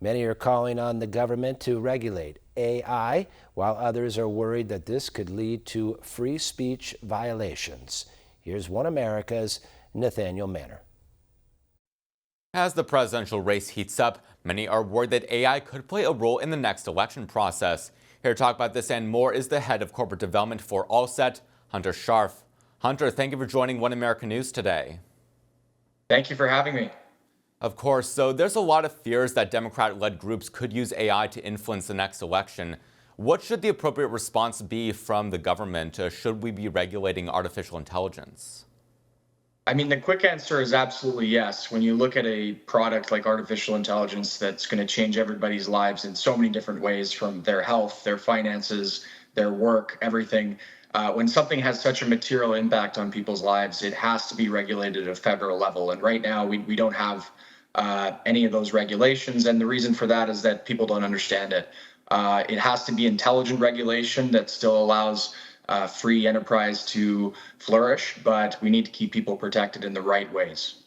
Many are calling on the government to regulate AI, while others are worried that this could lead to free speech violations. Here's One America's Nathaniel Manner. As the presidential race heats up, many are worried that AI could play a role in the next election process. Here to talk about this and more is the head of corporate development for Allset, Hunter Scharf. Hunter, thank you for joining One America News today. Thank you for having me. Of course, so there's a lot of fears that Democrat-led groups could use AI to influence the next election. What should the appropriate response be from the government? Should we be regulating artificial intelligence? I mean, the quick answer is absolutely yes. When you look at a product like artificial intelligence that's going to change everybody's lives in so many different ways, from their health, their finances, their work, everything. When something has such a material impact on people's lives, it has to be regulated at a federal level. And right now, we don't have any of those regulations. And the reason for that is that people don't understand it. It has to be intelligent regulation that still allows free enterprise to flourish, but we need to keep people protected in the right ways.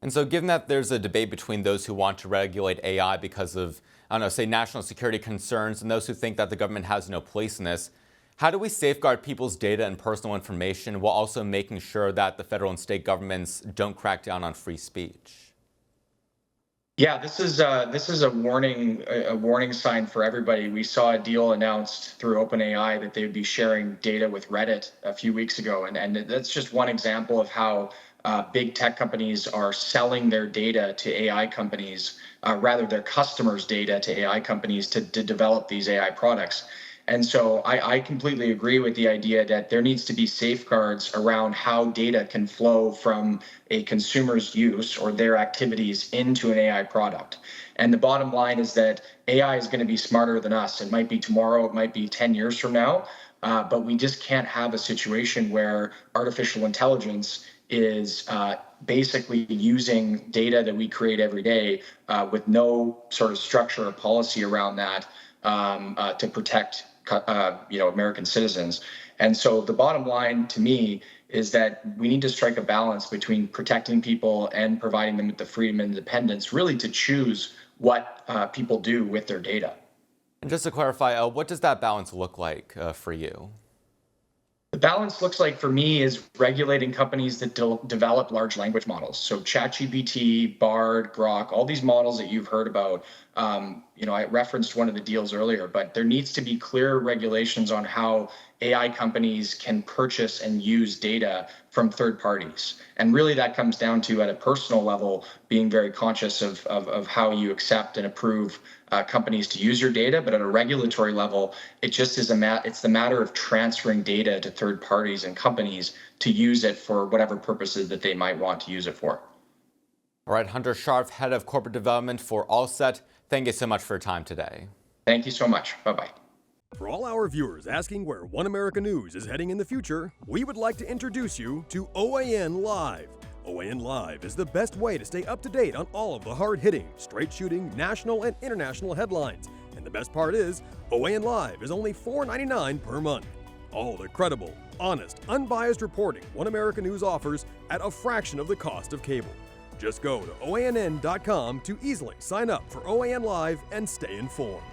And so given that there's a debate between those who want to regulate AI because of, I don't know, say national security concerns, and those who think that the government has no place in this, how do we safeguard people's data and personal information while also making sure that the federal and state governments don't crack down on free speech? Yeah, this is a warning sign for everybody. We saw a deal announced through OpenAI that they would be sharing data with Reddit a few weeks ago, and that's just one example of how big tech companies are selling their data to AI companies, rather their customers' data to AI companies to develop these AI products. And so I completely agree with the idea that there needs to be safeguards around how data can flow from a consumer's use or their activities into an AI product. And the bottom line is that AI is going to be smarter than us. It might be tomorrow, it might be 10 years from now, but we just can't have a situation where artificial intelligence is basically using data that we create every day with no sort of structure or policy around that to protect American citizens. And so the bottom line to me is that we need to strike a balance between protecting people and providing them with the freedom and independence, really to choose what people do with their data. And just to clarify, what does that balance look like for you? The balance looks like for me is regulating companies that develop large language models. So ChatGPT, Bard, Grok, all these models that you've heard about. I referenced one of the deals earlier, but there needs to be clear regulations on how AI companies can purchase and use data from third parties. And really that comes down to, at a personal level, being very conscious of how you accept and approve companies to use your data. But at a regulatory level, it just is it's the matter of transferring data to third parties and companies to use it for whatever purposes that they might want to use it for. All right, Hunter Scharf, head of corporate development for Allset, thank you so much for your time today. Thank you so much. Bye-bye. For all our viewers asking where One America News is heading in the future, we would like to introduce you to OAN Live. OAN Live is the best way to stay up to date on all of the hard-hitting, straight-shooting, national and international headlines. And the best part is, OAN Live is only $4.99 per month. All the credible, honest, unbiased reporting One America News offers at a fraction of the cost of cable. Just go to OANN.com to easily sign up for OAN Live and stay informed.